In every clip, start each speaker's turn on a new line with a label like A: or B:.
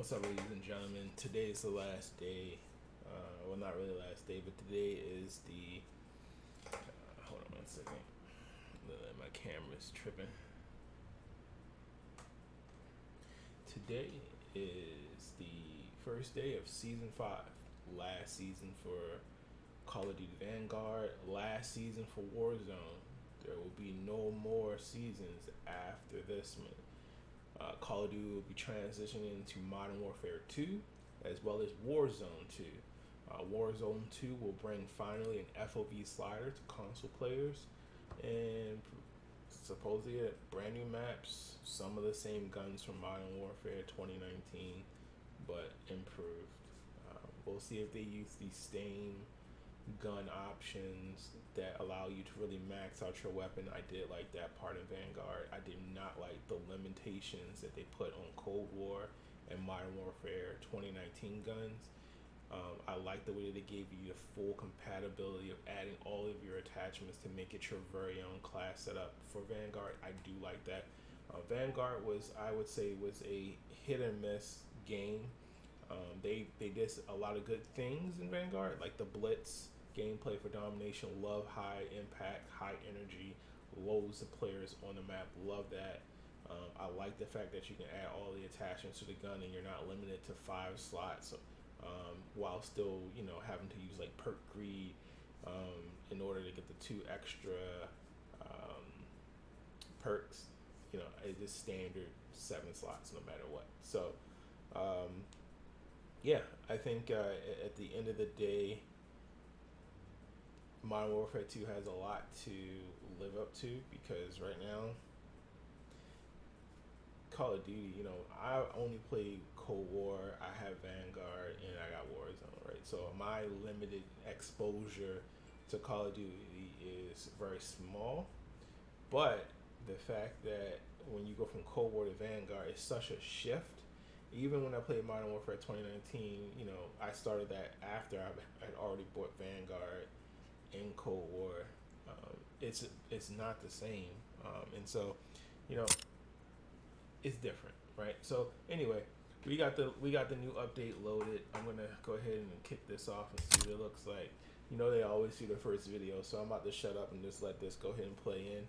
A: What's up, ladies and gentlemen? Today is the last day. Well, not really last day, but today is the. Hold on 1 second. My camera's tripping. Today is the first day of season 5. Last season for Call of Duty Vanguard. Last season for Warzone. There will be no more seasons after this one. Call of Duty will be transitioning into Modern Warfare 2 as well as Warzone 2. Warzone 2 will bring finally an FOV slider to console players and supposedly brand new maps, some of the same guns from Modern Warfare 2019 but improved. We'll see if they use the same gun options that allow you to really max out your weapon. I did like that part in Vanguard. I did not like the limitations that they put on Cold War and Modern Warfare 2019 guns. I like the way that they gave you the full compatibility of adding all of your attachments to make it your very own class setup for Vanguard. I do like that. Vanguard was, I would say, was a hit and miss game. They did a lot of good things in Vanguard, like the Blitz gameplay for domination. Love high impact, high energy, loads of players on the map. Love that. I like the fact that you can add all the attachments to the gun and you're not limited to 5 slots, while still, having to use like perk greed in order to get the 2 extra perks. It's just standard 7 slots no matter what. So yeah, I think at the end of the day, Modern Warfare 2 has a lot to live up to, because right now, Call of Duty, I only play Cold War, I have Vanguard, and I got Warzone, right? So my limited exposure to Call of Duty is very small, but the fact that when you go from Cold War to Vanguard, it's such a shift. Even when I played Modern Warfare 2019, I started that after I had already bought Vanguard in Cold War. It's not the same, and so it's different, right? So anyway, we got the new update loaded. I'm gonna go ahead and kick this off and see what it looks like. They always see the first video, so I'm about to shut up and just let this go ahead and play in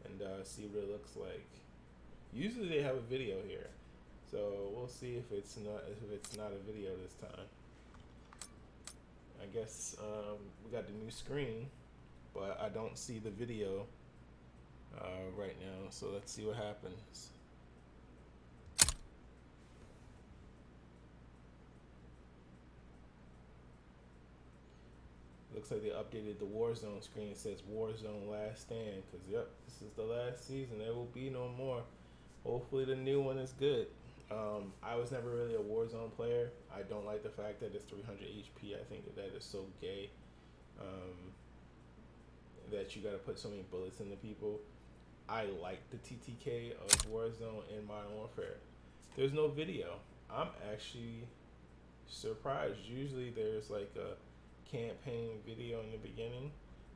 A: and see what it looks like. Usually they have a video here, so we'll see if it's not a video this time. I guess we got the new screen, but I don't see the video right now, so let's see what happens. Looks like they updated the Warzone screen. It says Warzone Last Stand, because yep, this is the last season. There will be no more. Hopefully the new one is good. I was never really a Warzone player. I don't like the fact that it's 300 HP. I think that is so gay, that you got to put so many bullets into people. I like the TTK of Warzone and Modern Warfare. There's no video. I'm actually surprised. Usually there's like a campaign video in the beginning.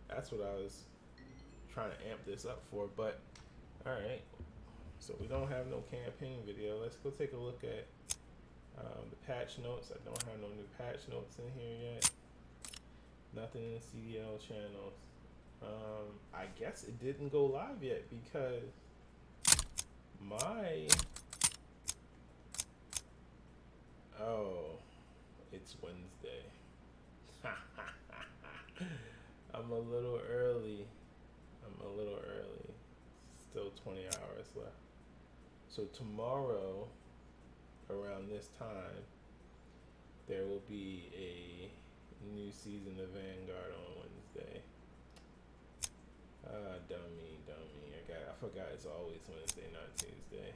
A: That's what I was trying to amp this up for, but alright. So we don't have no campaign video. Let's go take a look at the patch notes. I don't have no new patch notes in here yet. Nothing in the CDL channels. I guess it didn't go live yet because it's Wednesday. I'm a little early. Still 20 hours left. So tomorrow, around this time, there will be a new season of Vanguard on Wednesday. Dummy. I forgot it's always Wednesday, not Tuesday.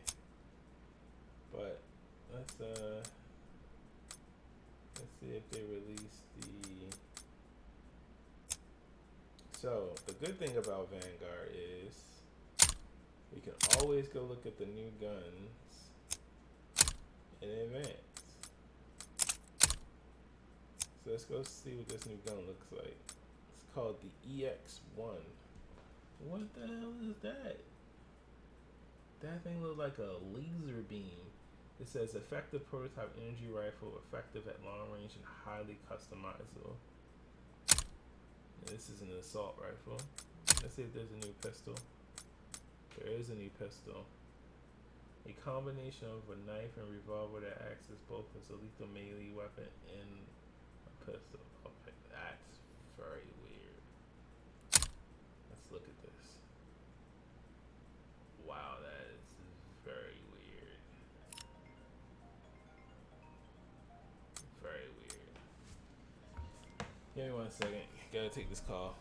A: But let's see if they release the. So the good thing about Vanguard is you can always go look at the new guns in advance. So let's go see what this new gun looks like. It's called the EX1. What the hell is that? That thing looks like a laser beam. It says effective prototype energy rifle, effective at long range and highly customizable. And this is an assault rifle. Let's see if there's a new pistol. There is a new pistol. A combination of a knife and revolver that acts as both as a lethal melee weapon and a pistol. Okay, that's very weird. Let's look at this. Wow, that is very weird. Very weird. Give me 1 second. Gotta take this call.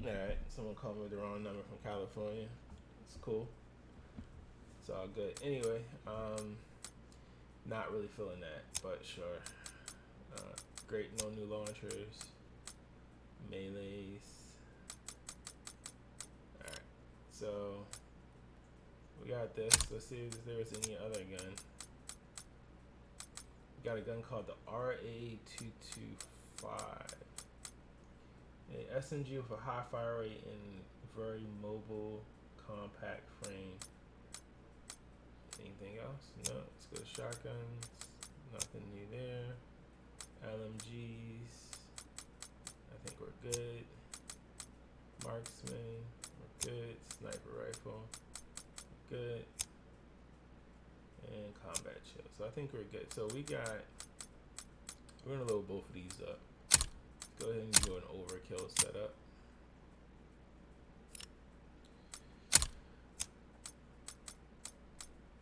A: Alright, someone called me with the wrong number from California. It's cool. It's all good. Anyway, not really feeling that, but sure. Great, no new launchers. Melees. Alright, so we got this. Let's see if there's any other gun. We got a gun called the RA225. A SMG with a high fire rate and very mobile, compact frame. Anything else? No. Let's go to shotguns. Nothing new there. LMGs. I think we're good. Marksman. We're good. Sniper rifle. We're good. And combat shield. So I think we're good. So we're gonna load both of these up. Go ahead and do an overkill setup.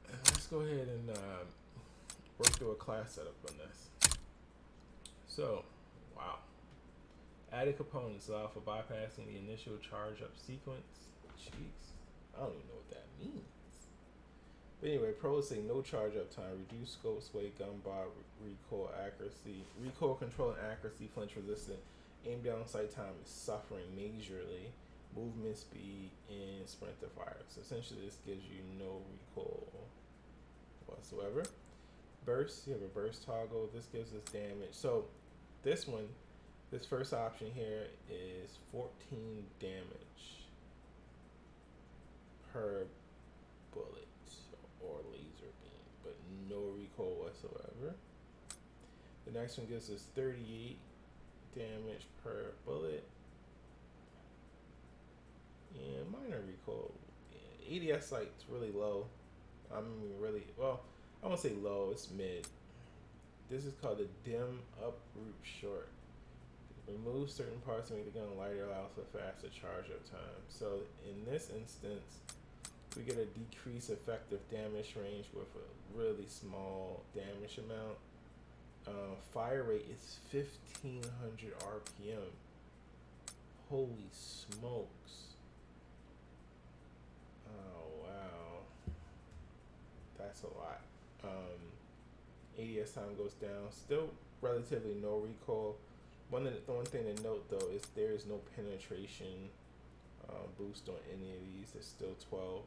A: And let's go ahead and work through a class setup on this. So, wow. Added components allow for bypassing the initial charge up sequence. Jeez, I don't even know what that means. But anyway, pros say no charge up time, reduced scope, sway, gun bar, recoil accuracy, recoil control and accuracy, flinch resistant. Aim down sight time is suffering majorly. Movement speed and sprint to fire. So essentially this gives you no recoil whatsoever. Burst, you have a burst toggle. This gives us damage. So this one, this first option here is 14 damage per bullet or laser beam, but no recoil whatsoever. The next one gives us 38 damage per bullet and minor recoil. Yeah, ADS sight's really low. I won't say low, it's mid. This is called the dim up group short. Remove certain parts to make the gun lighter, allows for faster charge up time. So in this instance, we get a decreased effective damage range with a really small damage amount. Fire rate is 1500 RPM. Holy smokes. Oh wow. That's a lot. ADS time goes down. Still relatively no recoil. The one thing to note though is there is no penetration boost on any of these. It's still 12.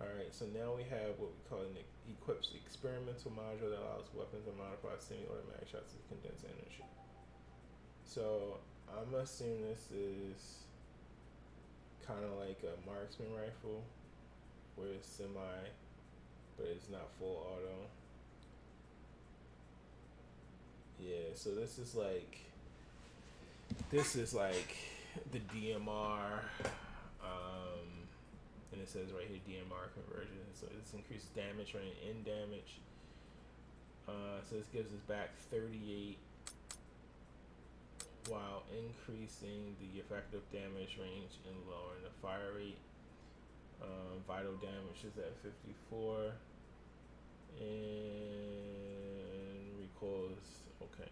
A: Alright, so now we have what we call an equips experimental module that allows weapons to modify semi-automatic shots to condense energy. So I'm assuming this is kind of like a marksman rifle where it's semi, but it's not full auto. Yeah, so this is like the DMR, and it says right here DMR conversion. So this increases damage range and damage. So this gives us back 38 while increasing the effective damage range and lowering the fire rate. Vital damage is at 54 and recoil is okay.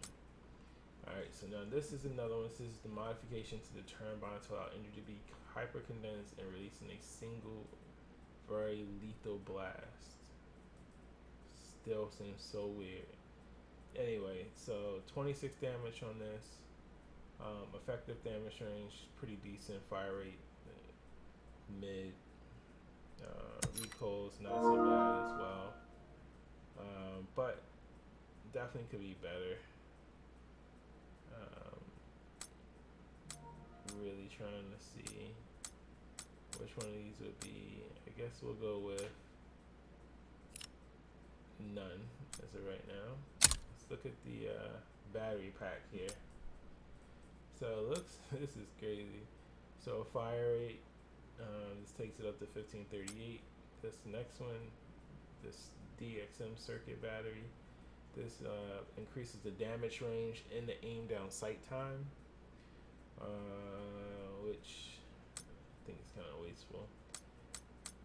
A: Alright, so now this is another one. This is the modification to the turbine to allow energy to be hyper-condensed and releasing a single very lethal blast. Still seems so weird. Anyway, so 26 damage on this. Effective damage range, pretty decent. Fire rate, mid. Recoil's not so bad as well. But definitely could be better. Really trying to see which one of these would be. I guess we'll go with none as of right now. Let's look at the battery pack here. So it looks, this is crazy. So fire rate, this takes it up to 1538. This next one, this Dxm Circuit Battery, this increases the damage range and the aim down sight time, which I think is kind of wasteful.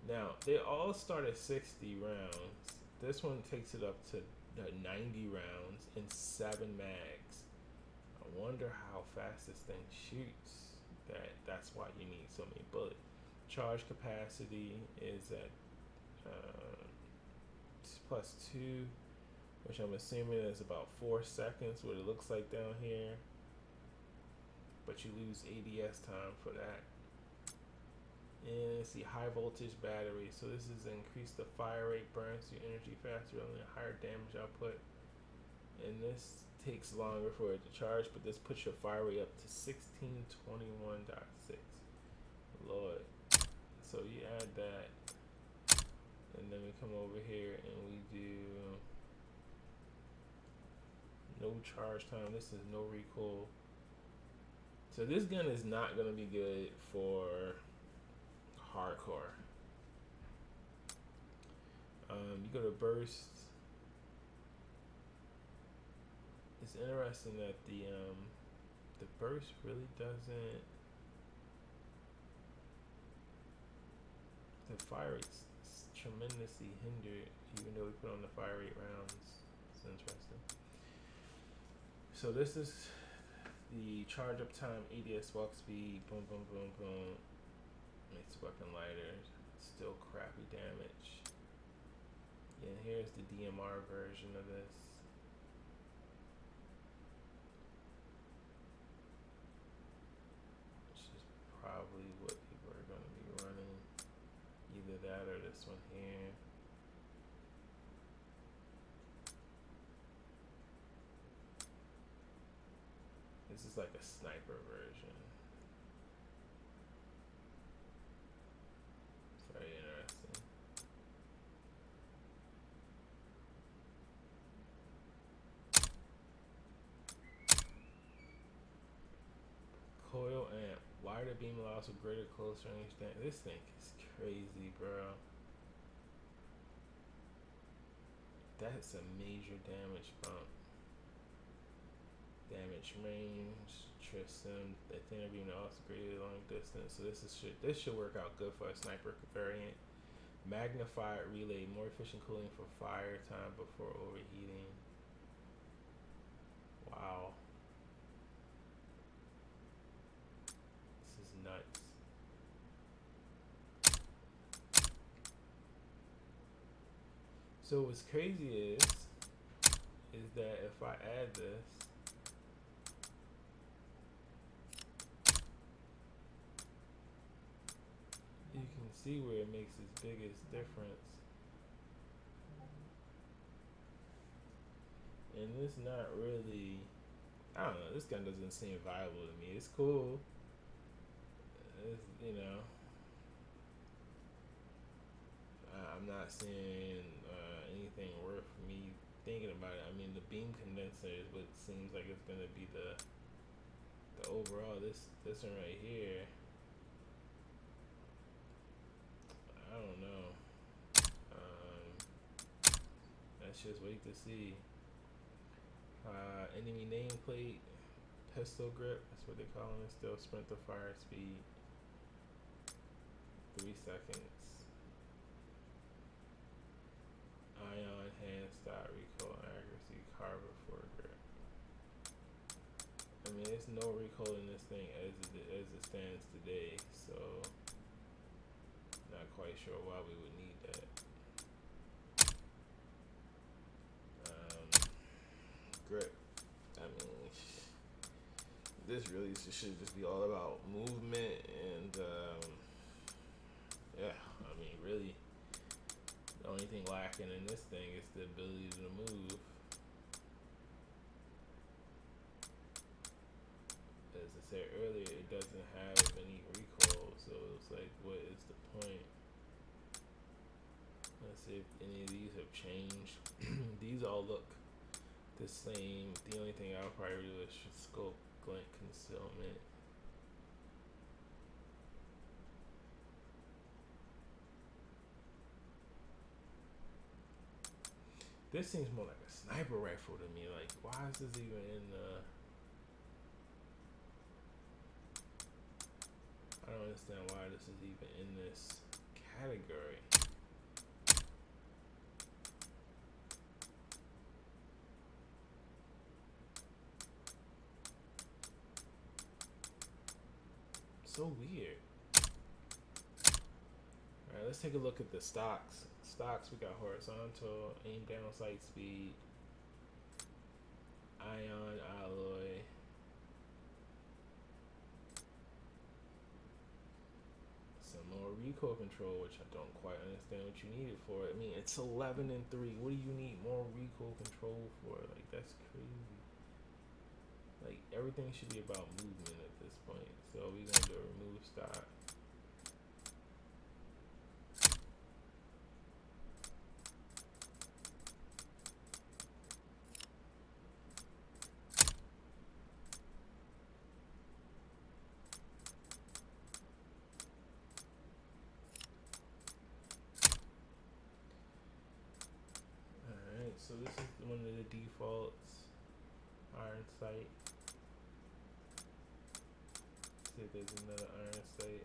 A: Now, they all start at 60 rounds. This one takes it up to 90 rounds in 7 mags. I wonder how fast this thing shoots. That's why you need so many bullets. Charge capacity is at +2, which I'm assuming is about 4 seconds, what it looks like down here. But you lose ADS time for that. And it's the high voltage battery. So this is increase the fire rate, burns your energy faster, only a higher damage output. And this takes longer for it to charge, but this puts your fire rate up to 1621.6. Lord. So you add that, and then we come over here and we do no charge time. This is no recoil. So this gun is not going to be good for hardcore. You go to burst. It's interesting that the burst really doesn't. The fire rate's tremendously hindered, even though we put on the fire rate rounds. It's interesting. So this is the charge up time, ADS walk speed, boom, boom, boom, boom. Makes the weapon lighter. Still crappy damage. And here's the DMR version of this. Which is probably what people are going to be running. Either that or this one here. This is like a sniper version. Very interesting. Coil amp. Wider beam allows for greater close range. This thing is crazy, bro. That's a major damage bump. Damage range, Tristan, the thinner beam also greater long distance. So this should work out good for a sniper variant. Magnified relay, more efficient cooling for fire time before overheating. Wow. This is nuts. So what's crazy is that if I add this, you can see where it makes its biggest difference. And it's not really, I don't know, this gun doesn't seem viable to me. It's cool. It's, you know, I'm not seeing anything worth me thinking about it. I mean, the beam condenser is what seems like it's gonna be the overall. This one right here, I don't know. Let's just wait to see. Enemy nameplate, pistol grip. That's what they call it. Still sprint to fire speed. 3 seconds. Ion, hand stop, recoil, accuracy, carbine for grip. I mean, there's no recoil in this thing as it stands today, so not quite sure why we would need that. Grip. I mean, this really should just be all about movement and yeah. I mean, really, the only thing lacking in this thing is the ability to move. As I said earlier, it doesn't have any recoil, so it's like, what is the point? Let's see if any of these have changed. These all look the same. The only thing I'll probably do is scope glint concealment. This seems more like a sniper rifle to me. Like, why is this even in the... I don't understand why this is even in this category. So weird. Alright, let's take a look at the stocks. Stocks, we got horizontal, aim down, sight speed, ion, alloy. Some more recoil control, which I don't quite understand what you need it for. I mean, it's 11 and 3. What do you need more recoil control for? Like, that's crazy. Like, everything should be about movement at this point. So we're gonna do a remove stock. Alright, so this is one of the defaults. Iron sight. See if there's another iron sight.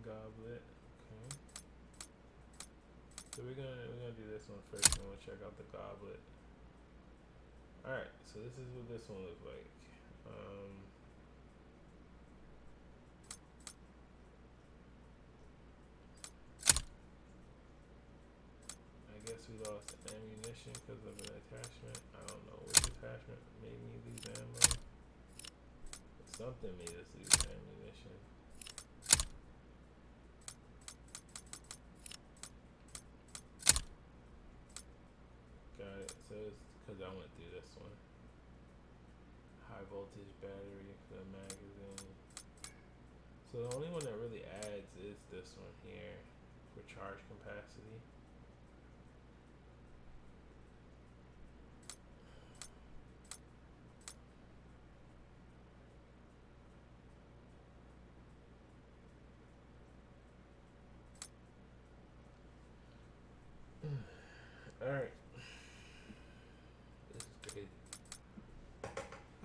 A: Goblet. Okay. So we're gonna do this one first, and we'll check out the goblet. All right. So this is what this one looks like. I guess we lost ammunition because of an attachment. I don't know which attachment made me lose ammo. Something made us lose ammunition. Got it. So it's because I went through this one. High voltage battery for the magazine. So the only one that really adds is this one here for charge capacity. All right. This is great.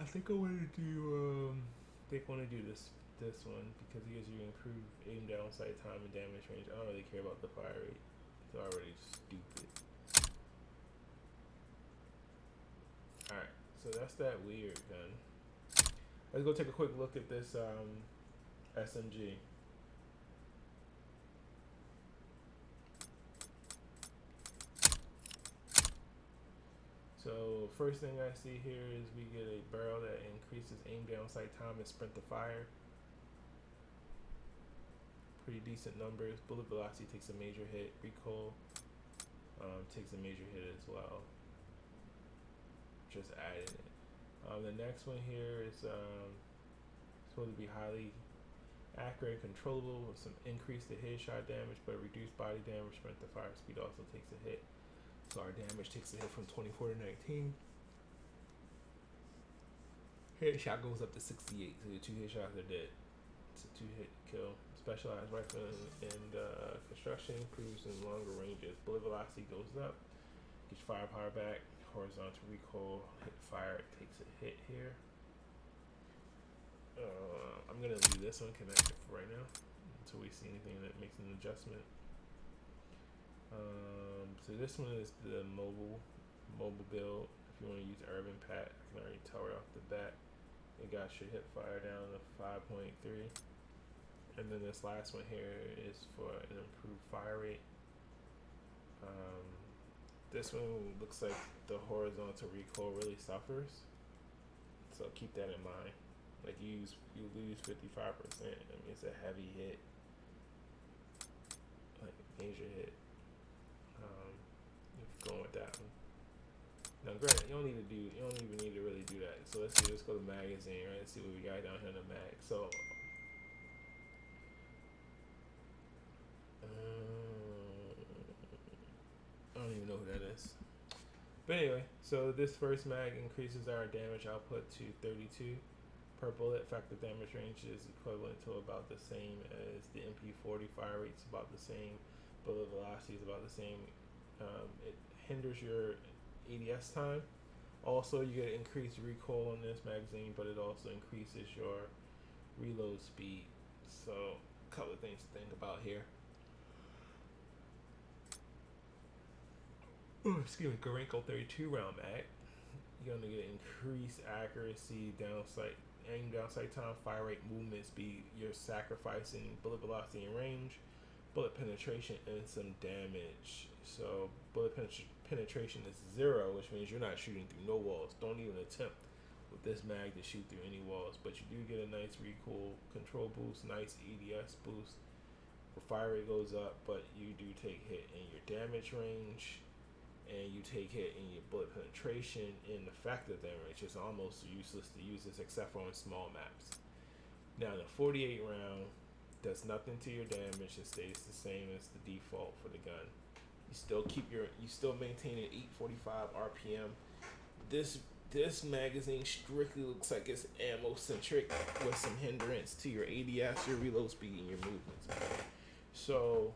A: I think I want to do this one because it gives you improved aim down, sight time, and damage range. I don't really care about the fire rate. It's already stupid. All right, so that's that weird gun. Let's go take a quick look at this SMG. So first thing I see here is we get a barrel that increases aim down, sight time, and sprint to fire. Pretty decent numbers. Bullet velocity takes a major hit. Recoil takes a major hit as well. Just adding it. The next one here is supposed to be highly accurate and controllable with some increase to headshot damage, but reduced body damage. Sprint to fire speed also takes a hit. So our damage takes a hit from 24 to 19. Headshot goes up to 68, so your 2 headshots are dead. It's a 2-hit kill. Specialized rifle and construction improves in longer ranges. Bullet velocity goes up, gets firepower back. Horizontal recoil, hit fire, it takes a hit here. I'm gonna leave this one connected for right now until we see anything that makes an adjustment. So this one is the mobile build. If you want to use urban pat, I can already tell right off the bat it got your hip fire down to 5.3, and then this last one here is for an improved fire rate. This one looks like the horizontal recoil really suffers. So keep that in mind. Like you lose 55%. I mean, it's a heavy hit, like major hit. If you're going with that one. Now, granted, you don't even need to really do that. So let's see. Let's go to magazine, right? Let's see what we got down here in the mag. So, I don't even know who that is. But anyway, so this first mag increases our damage output to 32 per bullet. Effective damage range is equivalent to about the same as the MP40. Fire rate's about the same. Bullet velocity is about the same. It hinders your ADS time. Also, you get increased recoil on this magazine, but it also increases your reload speed. So, a couple of things to think about here. Excuse me, Gorenko 32 round mag. You're gonna get increased accuracy, aim down sight time, fire rate, movement speed. You're sacrificing bullet velocity and range, bullet penetration, and some damage. So bullet penetration is 0, which means you're not shooting through no walls. Don't even attempt with this mag to shoot through any walls. But you do get a nice recoil control boost, nice ADS boost. The fire rate goes up, but you do take hit in your damage range, and you take hit in your bullet penetration and effective damage. It's almost useless to use this except for on small maps. Now the 48 round does nothing to your damage. It stays the same as the default for the gun. You still maintain an 845 RPM. This magazine strictly looks like it's ammo centric with some hindrance to your ADS, your reload speed, and your movements. So,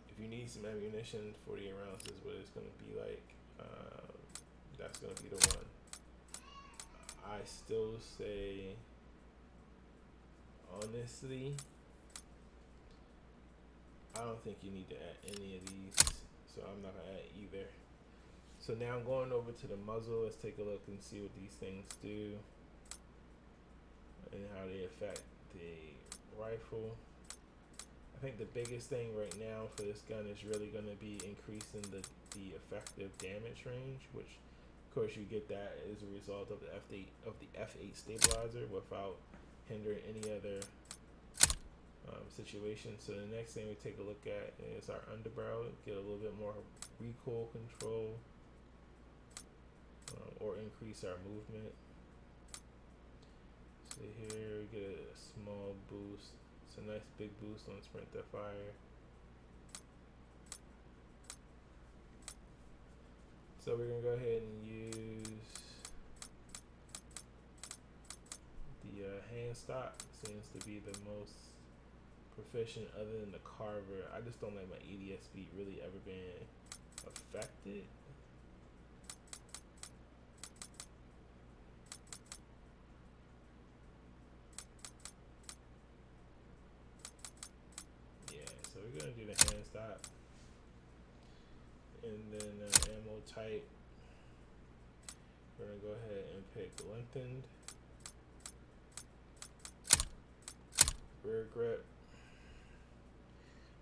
A: if you need some ammunition, 48 rounds is what it's gonna be like. That's gonna be the one. I still say, honestly, I don't think you need to add any of these, so I'm not gonna add either. So now I'm going over to the muzzle. Let's take a look and see what these things do and how they affect the rifle. I think the biggest thing right now for this gun is really going to be increasing the effective damage range, which of course you get that as a result of the F8 stabilizer without hindering any other situation. So the next thing we take a look at is our underbarrel. Get a little bit more recoil control, or increase our movement. So here we get a small boost. It's a nice big boost on sprint to fire. So we're gonna go ahead and use the hand stock. Seems to be the most proficient other than the carver. I just don't like my ADS speed really ever being affected. So we're gonna do the hand stop, and then ammo type. We're gonna go ahead and pick lengthened, rear grip.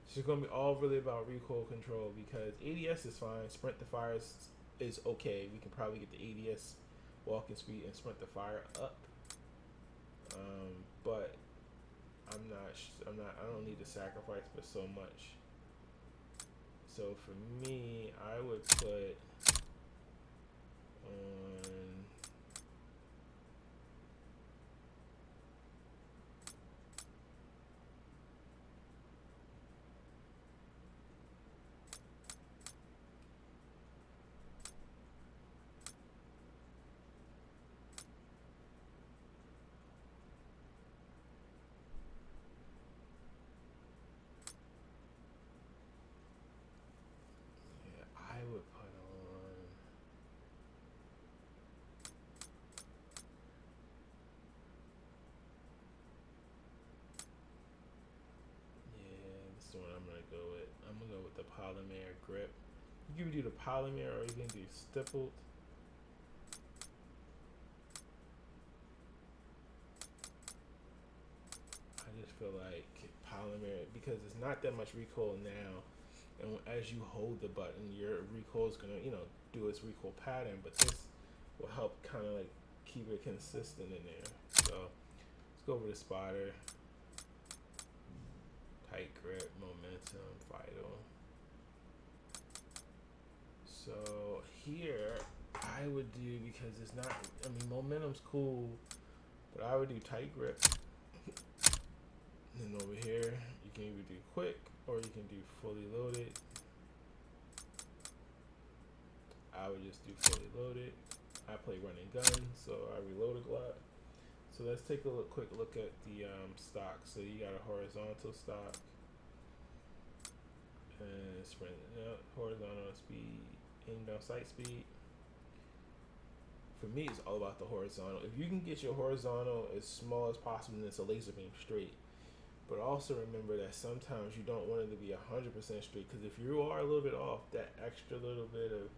A: It's just gonna be all really about recoil control because ADS is fine. Sprint to fire is okay. We can probably get the ADS walking speed and sprint to fire up, but I don't need to sacrifice for so much. So for me, I would put on the polymer grip. You can do the polymer or you can do stippled. I just feel like polymer, because it's not that much recoil now, and as you hold the button, your recoil is gonna, do its recoil pattern. But this will help kind of like keep it consistent in there. So let's go over the spotter. Tight grip, momentum, vital. So here I would do, because it's not, momentum's cool, but I would do tight grip. And then over here, you can either do quick or you can do fully loaded. I would just do fully loaded. I play running gun, so I reload a lot. So let's take a quick look at the stock. So you got a horizontal stock, and sprint horizontal speed, aim down sight speed. For me, it's all about the horizontal. If you can get your horizontal as small as possible, then it's a laser beam straight. But also remember that sometimes you don't want it to be 100% straight, because if you are a little bit off, that extra little bit of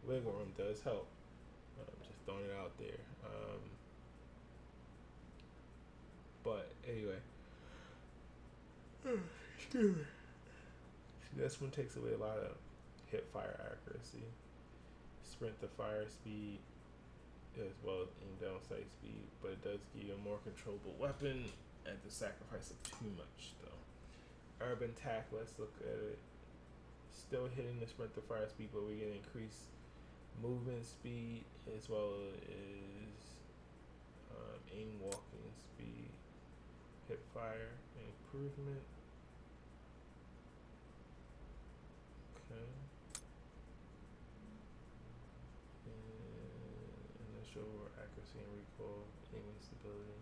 A: wiggle room does help. Just throwing it out there. But anyway, excuse me. This one takes away a lot of hip fire accuracy. Sprint to fire speed, as well as aim down sight speed, but it does give you a more controllable weapon at the sacrifice of too much though. Urban tack, let's look at it. Still hitting the sprint to fire speed, but we're getting increased movement speed as well as aim walking speed, hip fire improvement. Okay. And initial accuracy and recoil, aiming stability.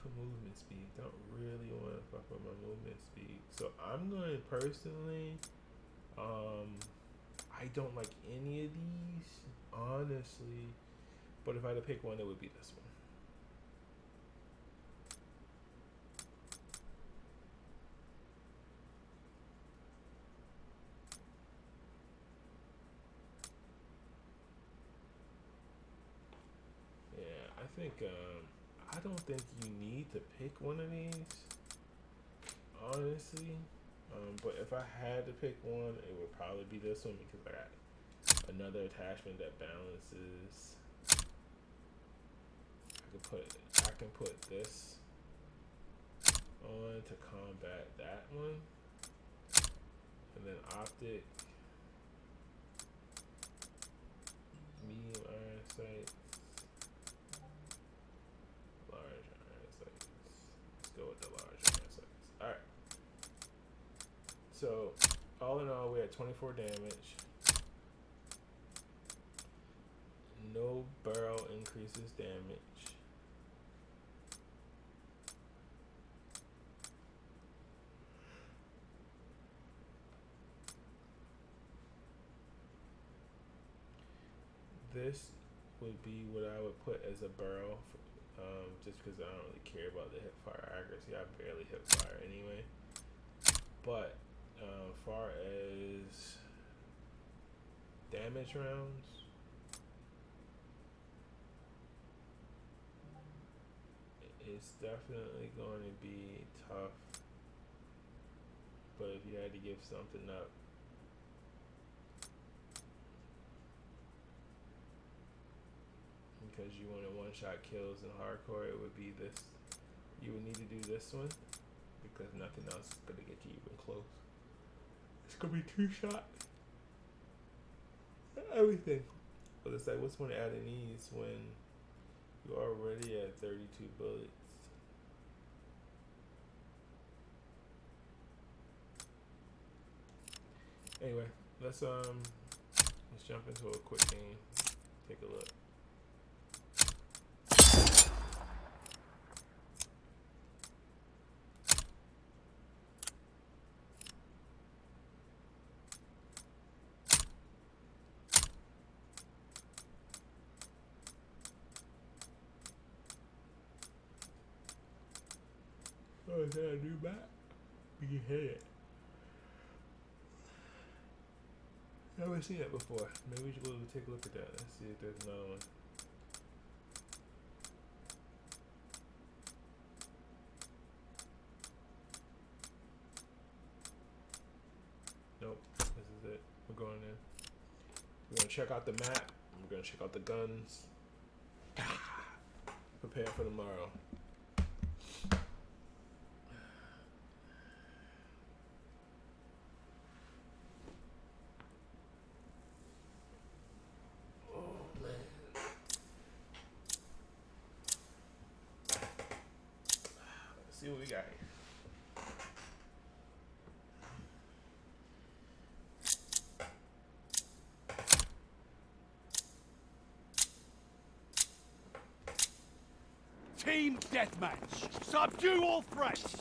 A: For movement speed, don't really want to fuck with my movement speed, so I'm going to personally, I don't like any of these, honestly, but if I had to pick one, it would be this one. Yeah, I think, I don't think you need to pick one of these, honestly. But if I had to pick one, it would probably be this one, because I got another attachment that balances. I can put this on to combat that one, and then optic, medium iron sight, large iron sights. Let's go with the large iron sights. Alright. So, all in all, we're at 24 damage. No barrel increases damage. This would be what I would put as a barrel, just because I don't really care about the hip fire accuracy. I barely hip fire anyway. But far as damage rounds, it's definitely going to be tough. But if you had to give something up, because you wanted one-shot kills in hardcore, it would be this. You would need to do this one, because nothing else is going to get you even close. It's going to be two-shot. Everything. But it's like, what's one to add in these when you're already at 32 bullets? Anyway, let's jump into a quick game. Take a look. Oh, is that a new map? We can hit it. Never seen that before. Maybe we should go take a look at that. Let's see if there's another one. Nope. This is it. We're going in. We're gonna check out the map. We're gonna check out the guns. Prepare for tomorrow. See what we got here.
B: Team deathmatch. Subdue all threats.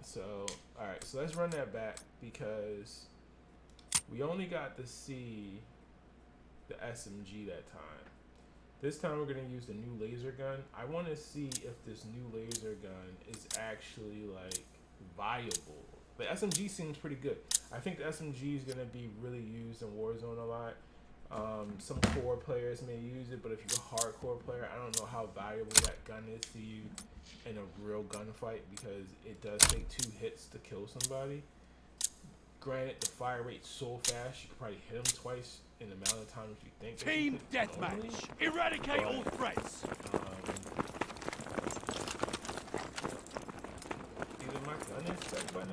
A: So, alright, so let's run that back because we only got to see the SMG that time. This time we're going to use the new laser gun. I want to see if this new laser gun is actually, like, viable. The SMG seems pretty good. I think the SMG is going to be really used in Warzone a lot. Some core players may use it, but if you're a hardcore player, I don't know how valuable that gun is to you in a real gunfight because it does take 2 hits to kill somebody. Granted, the fire rate's so fast, you could probably hit them twice in the amount of time as you think.
B: Team deathmatch. Eradicate all threats.
A: Either my gun is set button.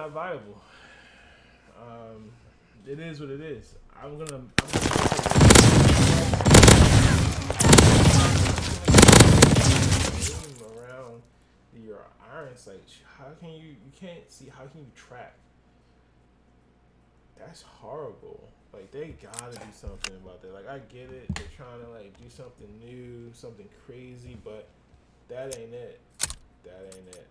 A: not viable. It is what it is. I'm gonna around your iron sight. How can you can't see, how can you track? That's horrible. Like, they gotta do something about that. Like, I get it, they're trying to like do something new, something crazy, but that ain't it. That ain't it.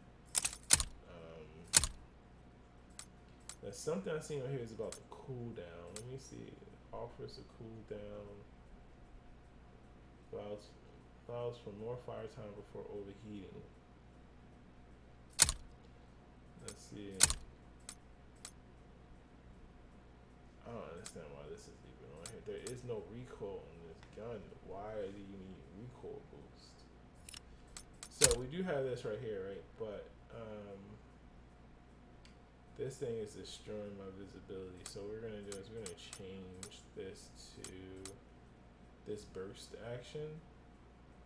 A: There's something I seen right here is about the cooldown. Let me see. Offers a cooldown. Allows for more fire time before overheating. Let's see. I don't understand why this is even on here. There is no recoil on this gun. Why do you need recoil boost? So we do have this right here, right? But this thing is destroying my visibility. So what we're gonna do is we're gonna change this to this burst action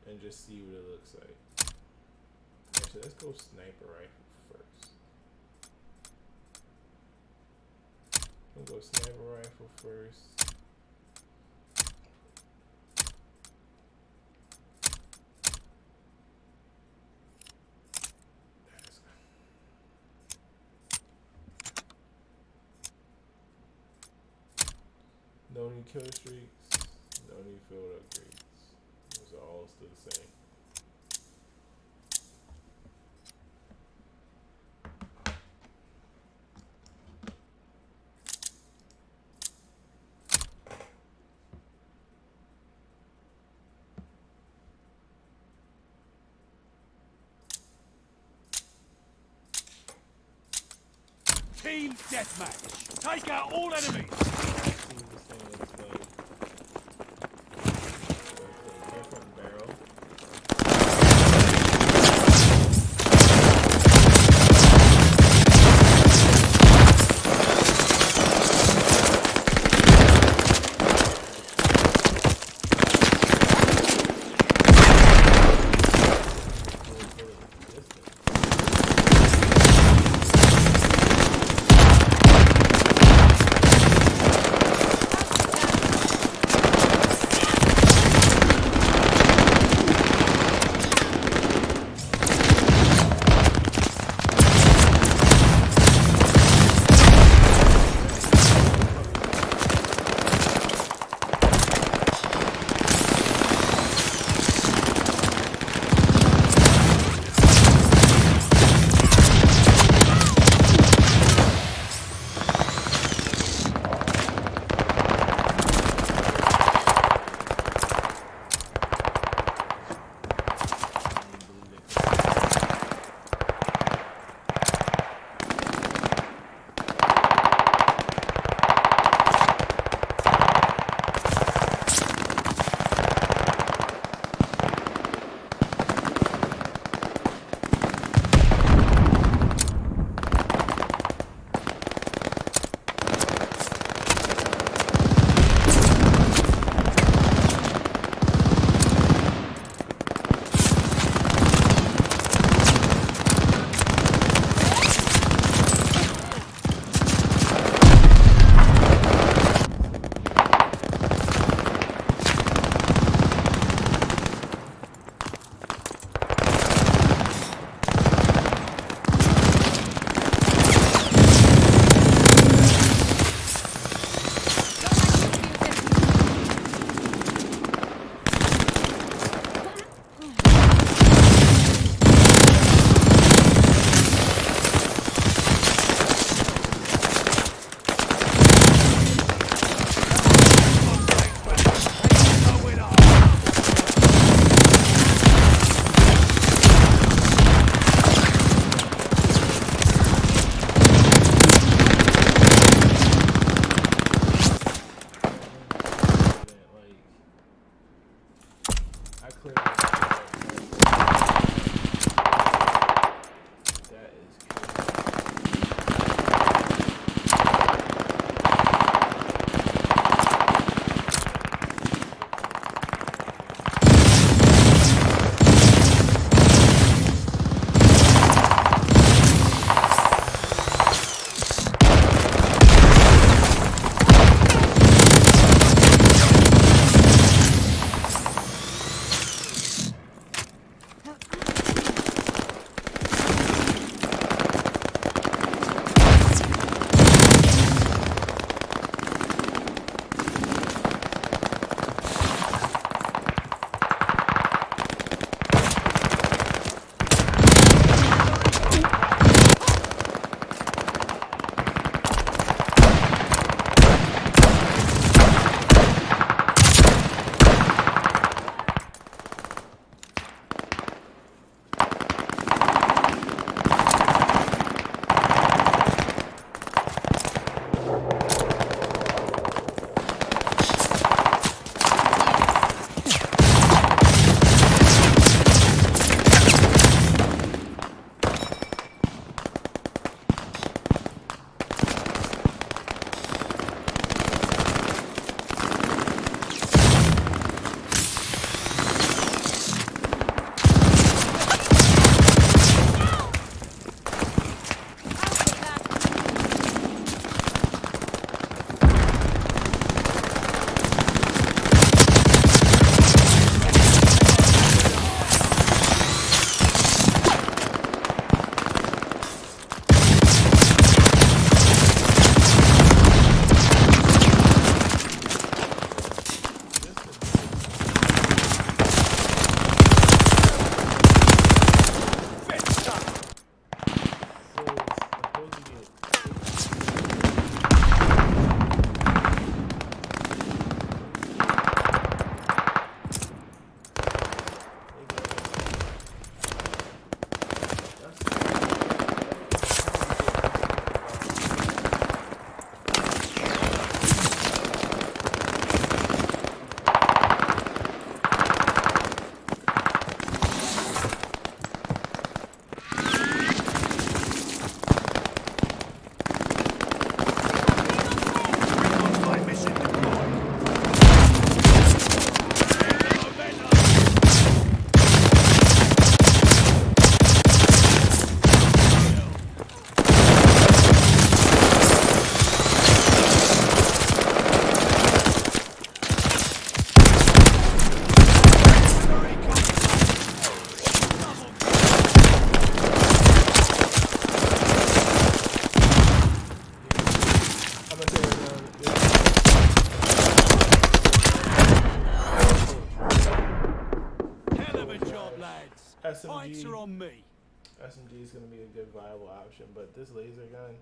A: and just see what it looks like. Actually, let's go sniper rifle first. We'll go sniper rifle first. No new kill streaks, no new field upgrades. Those are all still the same.
B: Team deathmatch. Take out all enemies.
A: Different barrel.
B: Pints are on me.
A: SMG is going to be a good viable option, but this laser gun.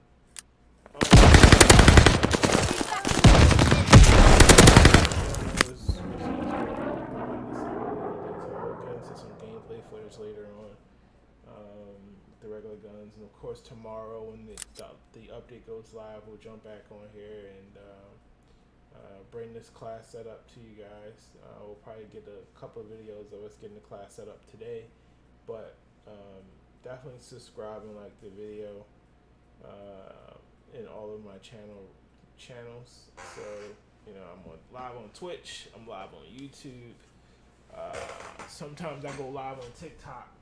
A: We'll get into some gameplay footage later on. The regular guns, and of course tomorrow when the update goes live, we'll jump back on here and bring this class set up to you guys. We'll probably get a couple of videos of us getting the class set up today, but definitely subscribe and like the video in all of my channels. So I'm live on Twitch, I'm live on YouTube. Sometimes I go live on TikTok.